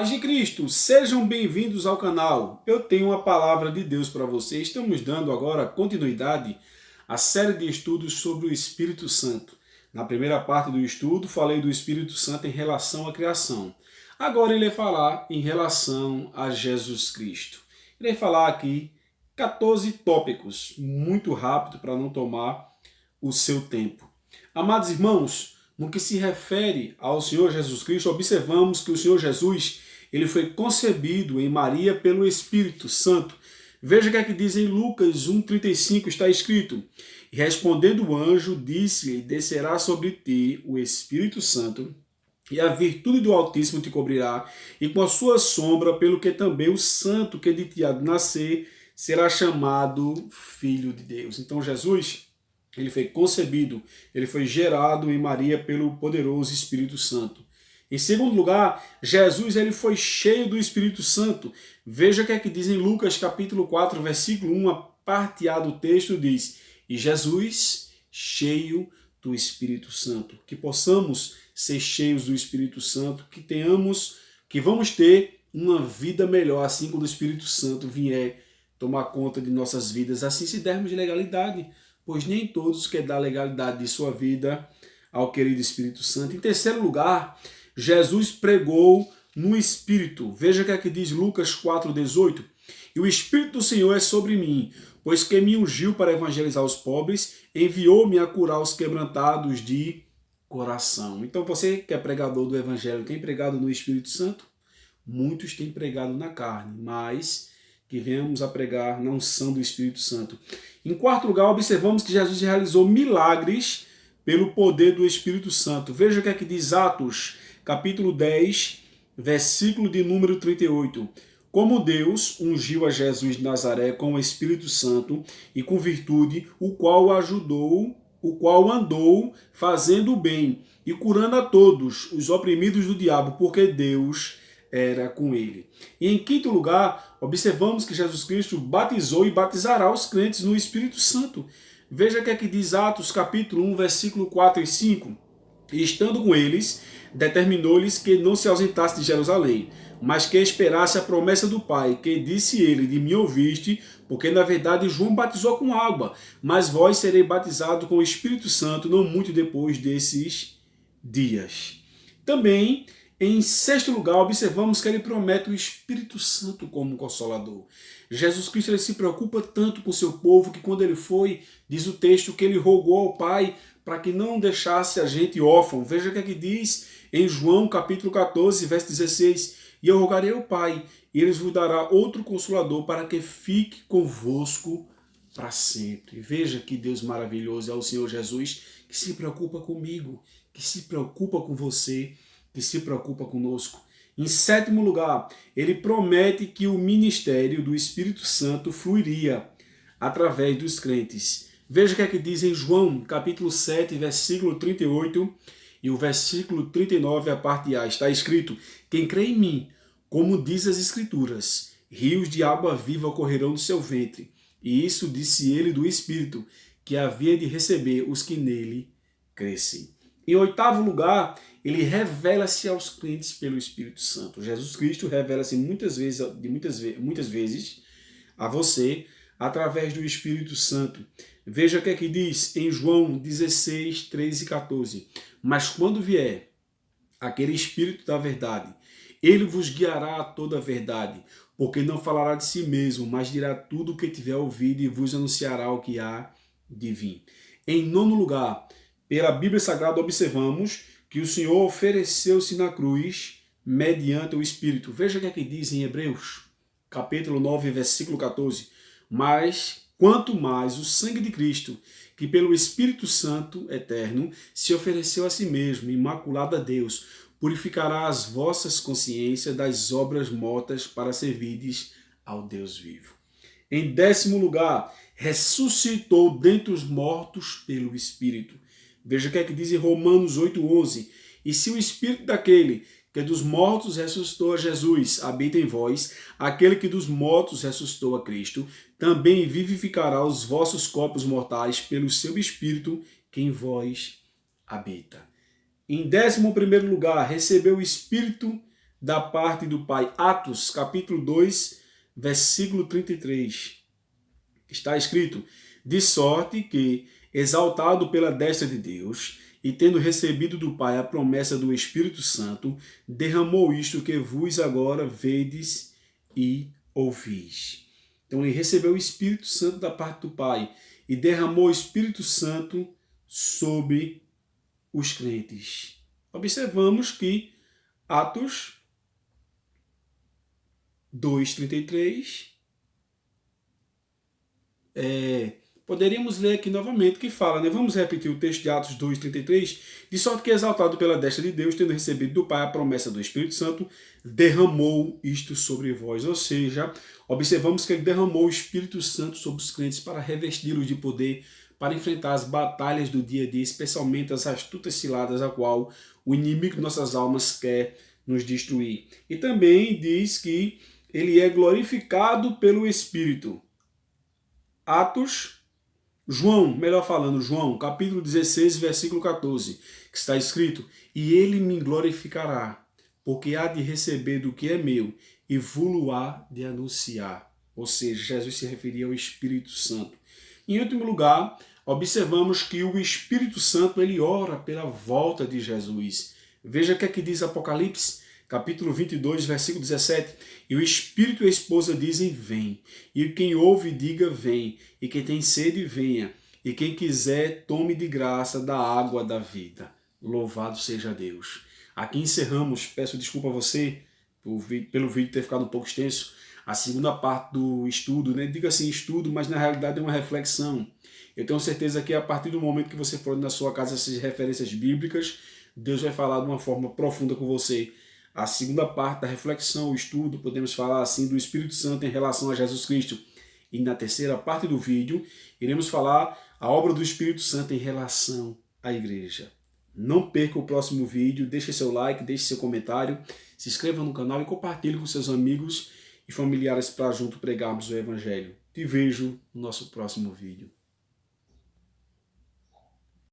Paz de Cristo, sejam bem-vindos ao canal. Eu tenho uma palavra de Deus para vocês. Estamos dando agora continuidade à série de estudos sobre o Espírito Santo. Na primeira parte do estudo, falei do Espírito Santo em relação à criação. Agora ele vai falar em relação a Jesus Cristo. Ele vai falar aqui 14 tópicos, muito rápido para não tomar o seu tempo. Amados irmãos, no que se refere ao Senhor Jesus Cristo, observamos que o Senhor Jesus ele foi concebido em Maria pelo Espírito Santo. Veja o que é que diz em Lucas 1,35, está escrito: e respondendo o anjo, disse-lhe, descerá sobre ti o Espírito Santo, e a virtude do Altíssimo te cobrirá, e com a sua sombra, pelo que também o santo que de ti há de nascer, será chamado Filho de Deus. Então Jesus, ele foi concebido, ele foi gerado em Maria pelo poderoso Espírito Santo. Em segundo lugar, Jesus ele foi cheio do Espírito Santo. Veja o que é que diz em Lucas capítulo 4, versículo 1, a parte A do texto diz: e Jesus, cheio do Espírito Santo. Que possamos ser cheios do Espírito Santo, que vamos ter uma vida melhor, assim quando o Espírito Santo vier tomar conta de nossas vidas, assim se dermos de legalidade, pois nem todos querem dar legalidade de sua vida ao querido Espírito Santo. Em terceiro lugar, Jesus pregou no Espírito. Veja o que é que diz Lucas 4,18. E o Espírito do Senhor é sobre mim, pois que me ungiu para evangelizar os pobres, enviou-me a curar os quebrantados de coração. Então você que é pregador do Evangelho, tem pregado no Espírito Santo? Muitos têm pregado na carne, mas que venhamos a pregar na unção do Espírito Santo. Em quarto lugar, observamos que Jesus realizou milagres pelo poder do Espírito Santo. Veja o que é que diz Atos, capítulo 10, versículo de número 38. Como Deus ungiu a Jesus de Nazaré com o Espírito Santo e com virtude, o qual andou fazendo o bem e curando a todos os oprimidos do diabo, porque Deus era com ele. E em quinto lugar, observamos que Jesus Cristo batizou e batizará os crentes no Espírito Santo. Veja o que é que diz Atos capítulo 1, versículo 4 e 5. E estando com eles, determinou-lhes que não se ausentasse de Jerusalém, mas que esperasse a promessa do Pai, que disse ele, de mim ouviste, porque na verdade João batizou com água, mas vós serei batizado com o Espírito Santo não muito depois desses dias. Também, em sexto lugar, observamos que ele promete o Espírito Santo como Consolador. Jesus Cristo ele se preocupa tanto com o seu povo que quando ele foi, diz o texto que ele rogou ao Pai para que não deixasse a gente órfão. Veja o que é que diz em João capítulo 14, verso 16. E eu rogarei ao Pai, e ele vos dará outro Consolador para que fique convosco para sempre. Veja que Deus maravilhoso é o Senhor Jesus, que se preocupa comigo, que se preocupa com você, que se preocupa conosco. Em sétimo lugar, ele promete que o ministério do Espírito Santo fluiria através dos crentes. Veja o que é que diz em João, capítulo 7, versículo 38 e o versículo 39, a parte A. Está escrito: quem crê em mim, como diz as Escrituras, rios de água viva correrão do seu ventre. E isso disse ele do Espírito, que havia de receber os que nele crescem. Em oitavo lugar, ele revela-se aos crentes pelo Espírito Santo. Jesus Cristo revela-se muitas vezes a você através do Espírito Santo. Veja o que é que diz em João 16, 13 e 14. Mas quando vier aquele Espírito da verdade, ele vos guiará a toda a verdade, porque não falará de si mesmo, mas dirá tudo o que tiver ouvido e vos anunciará o que há de vir. Em nono lugar, pela Bíblia Sagrada observamos que o Senhor ofereceu-se na cruz mediante o Espírito. Veja o que é que diz em Hebreus, capítulo 9, versículo 14. Mas, quanto mais o sangue de Cristo, que pelo Espírito Santo eterno se ofereceu a si mesmo, imaculado a Deus, purificará as vossas consciências das obras mortas para servirdes ao Deus vivo. Em décimo lugar, ressuscitou dentre os mortos pelo Espírito. Veja o que é que diz em Romanos 8,11. E se o Espírito daquele que dos mortos ressuscitou a Jesus habita em vós, aquele que dos mortos ressuscitou a Cristo, também vivificará os vossos corpos mortais pelo seu Espírito que em vós habita. Em 11º lugar, recebeu o Espírito da parte do Pai. Atos, capítulo 2, versículo 33. Está escrito: de sorte que, exaltado pela destra de Deus, e tendo recebido do Pai a promessa do Espírito Santo, derramou isto que vos agora vedes e ouvis. Então ele recebeu o Espírito Santo da parte do Pai e derramou o Espírito Santo sobre os crentes. Observamos que Atos 2:33 poderíamos ler aqui novamente que fala, né? Vamos repetir o texto de Atos 2:33. De sorte que, exaltado pela destra de Deus, tendo recebido do Pai a promessa do Espírito Santo, derramou isto sobre vós. Ou seja, observamos que ele derramou o Espírito Santo sobre os crentes para revesti-los de poder, para enfrentar as batalhas do dia a dia, especialmente as astutas ciladas a qual o inimigo de nossas almas quer nos destruir. E também diz que ele é glorificado pelo Espírito. João, capítulo 16, versículo 14, que está escrito: e ele me glorificará, porque há de receber do que é meu, e vou-lo há de anunciar. Ou seja, Jesus se referia ao Espírito Santo. Em último lugar, observamos que o Espírito Santo ele ora pela volta de Jesus. Veja o que é que diz Apocalipse, capítulo 22, versículo 17. E o Espírito e a esposa dizem: vem. E quem ouve, diga: vem. E quem tem sede, venha. E quem quiser, tome de graça da água da vida. Louvado seja Deus. Aqui encerramos. Peço desculpa a você pelo vídeo ter ficado um pouco extenso. A segunda parte do estudo, né? Diga assim, estudo, mas na realidade é uma reflexão. Eu tenho certeza que a partir do momento que você for na sua casa essas referências bíblicas, Deus vai falar de uma forma profunda com você. A segunda parte da reflexão, o estudo, podemos falar assim do Espírito Santo em relação a Jesus Cristo. E na terceira parte do vídeo, iremos falar a obra do Espírito Santo em relação à igreja. Não perca o próximo vídeo, deixe seu like, deixe seu comentário, se inscreva no canal e compartilhe com seus amigos e familiares para junto pregarmos o Evangelho. Te vejo no nosso próximo vídeo.